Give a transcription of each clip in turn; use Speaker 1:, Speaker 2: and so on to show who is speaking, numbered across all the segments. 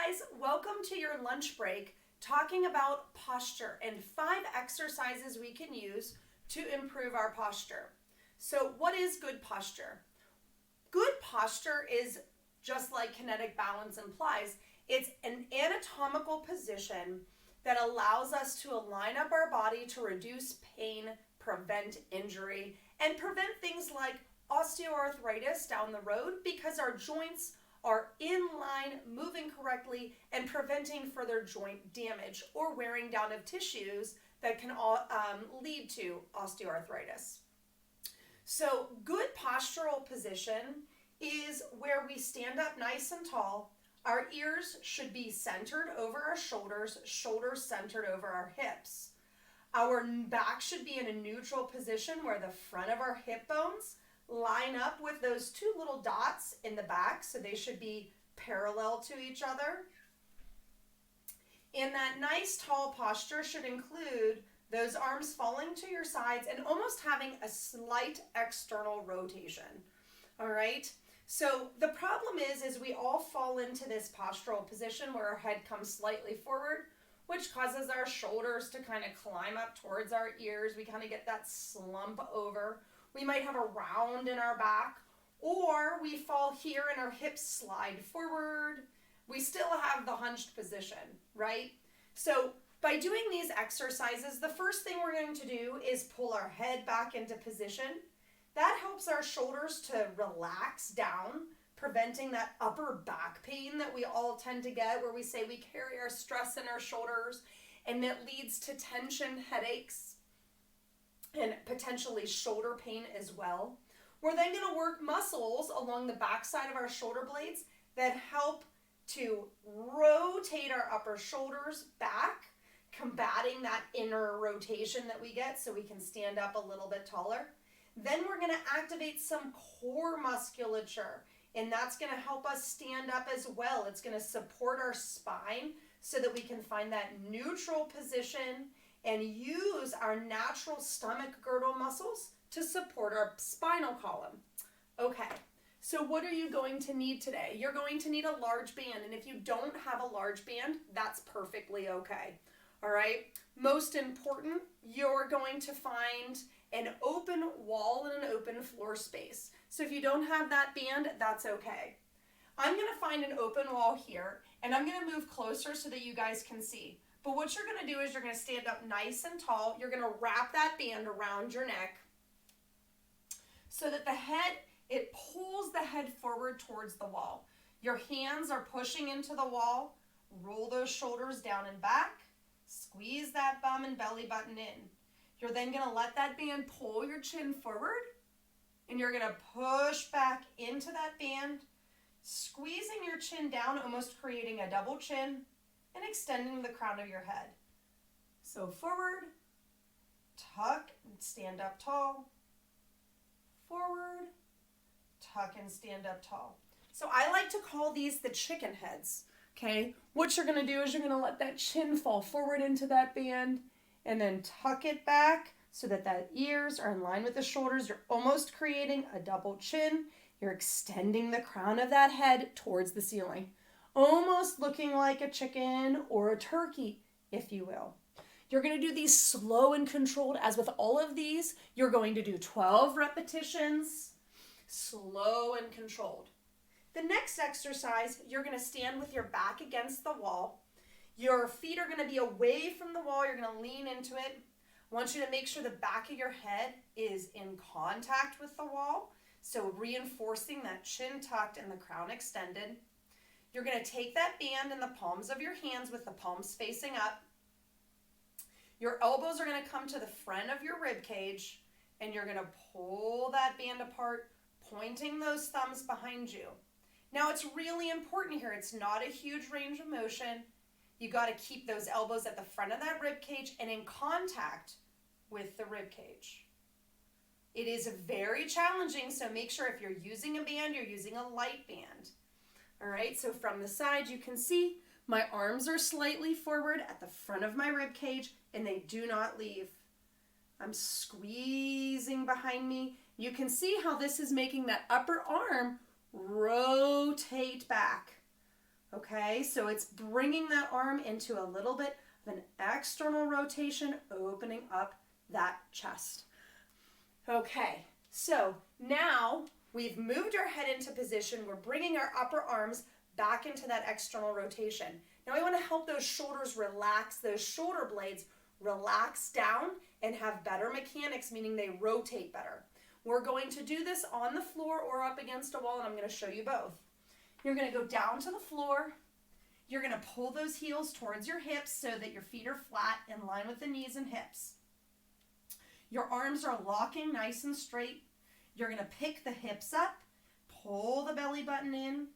Speaker 1: guys, welcome to your lunch break talking about posture and 5 exercises we can use to improve our posture. So what is good posture? Good posture is just like kinetic balance implies. It's an anatomical position that allows us to align up our body to reduce pain, prevent injury, and prevent things like osteoarthritis down the road because our joints are in line, moving correctly, and preventing further joint damage or wearing down of tissues that can lead to osteoarthritis. So good postural position is where we stand up nice and tall. Our ears should be centered over our shoulders, shoulders centered over our hips. Our back should be in a neutral position where the front of our hip bones line up with those 2 little dots in the back, so they should be parallel to each other. And that nice tall posture should include those arms falling to your sides and almost having a slight external rotation. All right? So the problem is we all fall into this postural position where our head comes slightly forward, which causes our shoulders to kind of climb up towards our ears. We kind of get that slump over. We might have a round in our back, or we fall here and our hips slide forward. We still have the hunched position, right? So by doing these exercises, the first thing we're going to do is pull our head back into position. That helps our shoulders to relax down, preventing that upper back pain that we all tend to get, where we say we carry our stress in our shoulders, and that leads to tension, headaches, and potentially shoulder pain as well. We're then going to work muscles along the backside of our shoulder blades that help to rotate our upper shoulders back, combating that inner rotation that we get so we can stand up a little bit taller. Then we're going to activate some core musculature, and that's going to help us stand up as well. It's going to support our spine so that we can find that neutral position and use our natural stomach girdle muscles to support our spinal column. Okay, so what are you going to need today? You're going to need a large band, and if you don't have a large band, that's perfectly okay. All right, most important, you're going to find an open wall and an open floor space. So if you don't have that band, that's okay. I'm going to find an open wall here, and I'm going to move closer so that you guys can see. But what you're going to do is you're going to stand up nice and tall. You're going to wrap that band around your neck so that the head, it pulls the head forward towards the wall. Your hands are pushing into the wall. Roll those shoulders down and back. Squeeze that bum and belly button in. You're then going to let that band pull your chin forward, and you're going to push back into that band, squeezing your chin down, almost creating a double chin, and extending the crown of your head. So forward, tuck, and stand up tall. Forward, tuck, and stand up tall. So I like to call these the chicken heads, okay? What you're going to do is you're going to let that chin fall forward into that band and then tuck it back so that the ears are in line with the shoulders. You're almost creating a double chin. You're extending the crown of that head towards the ceiling, almost looking like a chicken or a turkey, if you will. You're going to do these slow and controlled. As with all of these, you're going to do 12 repetitions, slow and controlled. The next exercise, you're going to stand with your back against the wall. Your feet are going to be away from the wall. You're going to lean into it. I want you to make sure the back of your head is in contact with the wall, so reinforcing that chin tucked and the crown extended. You're going to take that band in the palms of your hands with the palms facing up. Your elbows are going to come to the front of your rib cage, and you're going to pull that band apart, pointing those thumbs behind you. Now, it's really important here. It's not a huge range of motion. You got to keep those elbows at the front of that rib cage and in contact with the rib cage. It is very challenging, so make sure if you're using a band, you're using a light band. All right, so from the side, you can see my arms are slightly forward at the front of my rib cage, and they do not leave. I'm squeezing behind me. You can see how this is making that upper arm rotate back. Okay, so it's bringing that arm into a little bit of an external rotation, opening up that chest. Okay, so now we've moved our head into position. We're bringing our upper arms back into that external rotation. Now we want to help those shoulders relax, those shoulder blades relax down and have better mechanics, meaning they rotate better. We're going to do this on the floor or up against a wall, and I'm going to show you both. You're going to go down to the floor. You're going to pull those heels towards your hips so that your feet are flat in line with the knees and hips. Your arms are locking nice and straight. You're going to pick the hips up, pull the belly button in,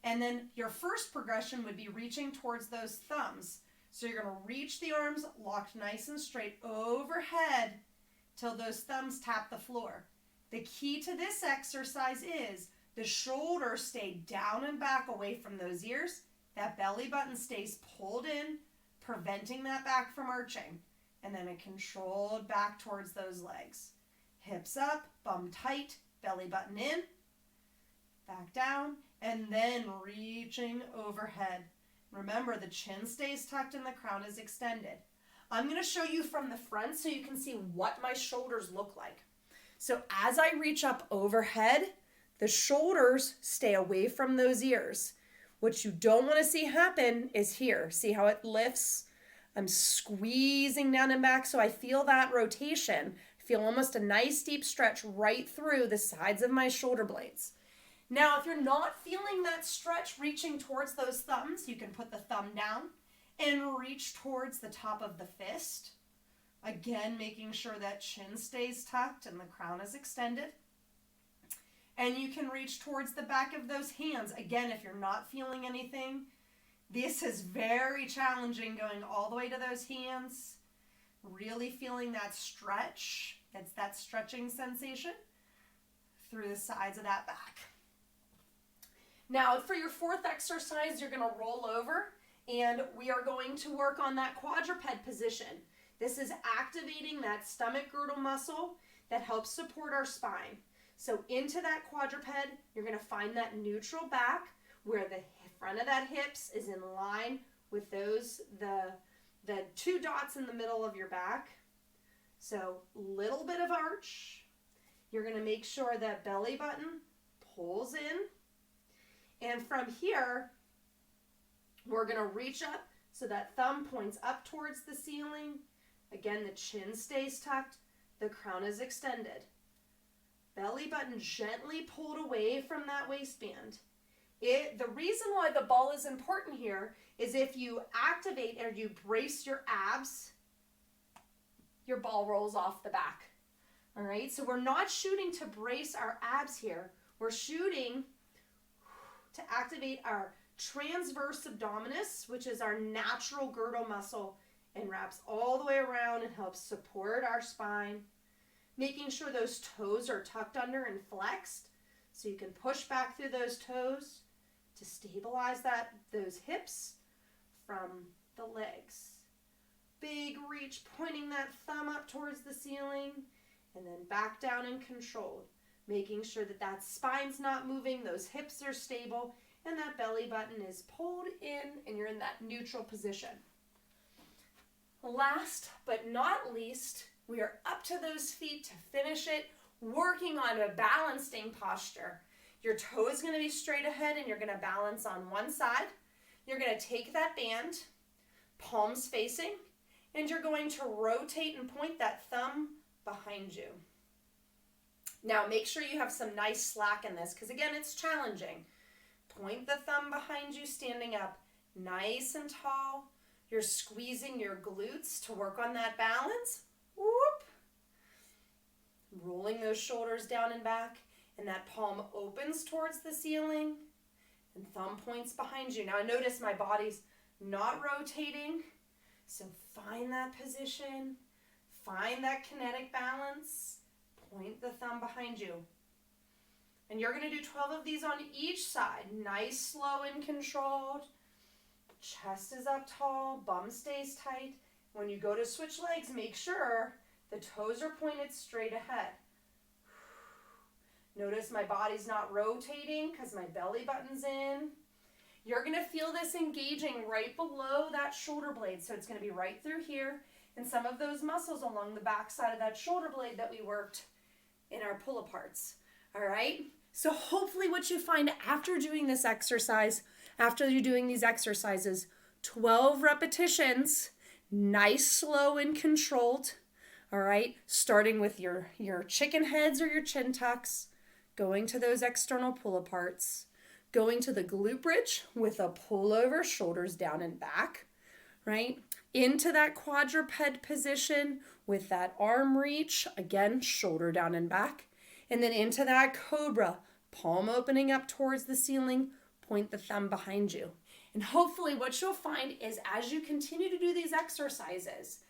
Speaker 1: and then your first progression would be reaching towards those thumbs. So you're going to reach the arms locked nice and straight overhead till those thumbs tap the floor. The key to this exercise is the shoulders stay down and back away from those ears. That belly button stays pulled in, preventing that back from arching. And then a controlled back towards those legs. Hips up, bum tight, belly button in, back down, and then reaching overhead. Remember, the chin stays tucked and the crown is extended. I'm going to show you from the front so you can see what my shoulders look like. So as I reach up overhead, the shoulders stay away from those ears. What you don't want to see happen is here. See how it lifts? I'm squeezing down and back so I feel that rotation. I feel almost a nice deep stretch right through the sides of my shoulder blades. Now, if you're not feeling that stretch reaching towards those thumbs, you can put the thumb down and reach towards the top of the fist. Again, making sure that chin stays tucked and the crown is extended. And you can reach towards the back of those hands. Again, if you're not feeling anything, this is very challenging going all the way to those hands. Really feeling that stretch. It's that stretching sensation through the sides of that back. Now, for your fourth exercise, you're going to roll over and we are going to work on that quadruped position. This is activating that stomach girdle muscle that helps support our spine. So into that quadruped, you're going to find that neutral back where the front of that hips is in line with those, the two dots in the middle of your back. So little bit of arch. You're going to make sure that belly button pulls in. And from here, we're going to reach up so that thumb points up towards the ceiling. Again, the chin stays tucked. The crown is extended. Belly button gently pulled away from that waistband. The reason why the ball is important here is if you activate or you brace your abs, your ball rolls off the back. All right, so we're not shooting to brace our abs here. We're shooting to activate our transverse abdominis, which is our natural girdle muscle, and wraps all the way around and helps support our spine, making sure those toes are tucked under and flexed so you can push back through those toes to stabilize those hips from the legs. Big reach, pointing that thumb up towards the ceiling and then back down and controlled, making sure that that spine's not moving, those hips are stable, and that belly button is pulled in and you're in that neutral position. Last but not least, we are up to those feet to finish it, working on a balancing posture. Your toe is going to be straight ahead and you're going to balance on one side. You're going to take that band, palms facing, and you're going to rotate and point that thumb behind you. Now make sure you have some nice slack in this because again, it's challenging. Point the thumb behind you, standing up nice and tall. You're squeezing your glutes to work on that balance. Whoop. Rolling those shoulders down and back, and that palm opens towards the ceiling, and thumb points behind you. Now notice my body's not rotating, so find that position, find that kinetic balance, point the thumb behind you. And you're going to do 12 of these on each side. Nice, slow, and controlled. Chest is up tall, bum stays tight. When you go to switch legs, make sure the toes are pointed straight ahead. Notice my body's not rotating because my belly button's in. You're going to feel this engaging right below that shoulder blade. So it's going to be right through here and some of those muscles along the back side of that shoulder blade that we worked in our pull-aparts. All right? So hopefully what you find after doing this exercise, after you're doing these exercises, 12 repetitions, nice, slow, and controlled. All right? Starting with your chicken heads or your chin tucks, going to those external pull-aparts, going to the glute bridge with a pullover, shoulders down and back, right? Into that quadruped position with that arm reach, again, shoulder down and back. And then into that cobra, palm opening up towards the ceiling, point the thumb behind you. And hopefully what you'll find is as you continue to do these exercises,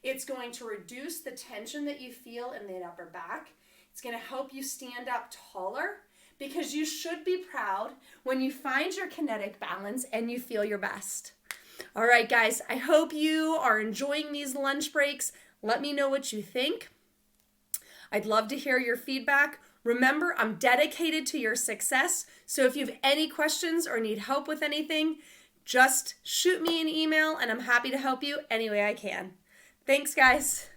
Speaker 1: it's going to reduce the tension that you feel in the upper back. It's going to help you stand up taller, because you should be proud when you find your kinetic balance and you feel your best. All right, guys, I hope you are enjoying these lunch breaks. Let me know what you think. I'd love to hear your feedback. Remember, I'm dedicated to your success. So if you have any questions or need help with anything, just shoot me an email and I'm happy to help you any way I can. Thanks, guys.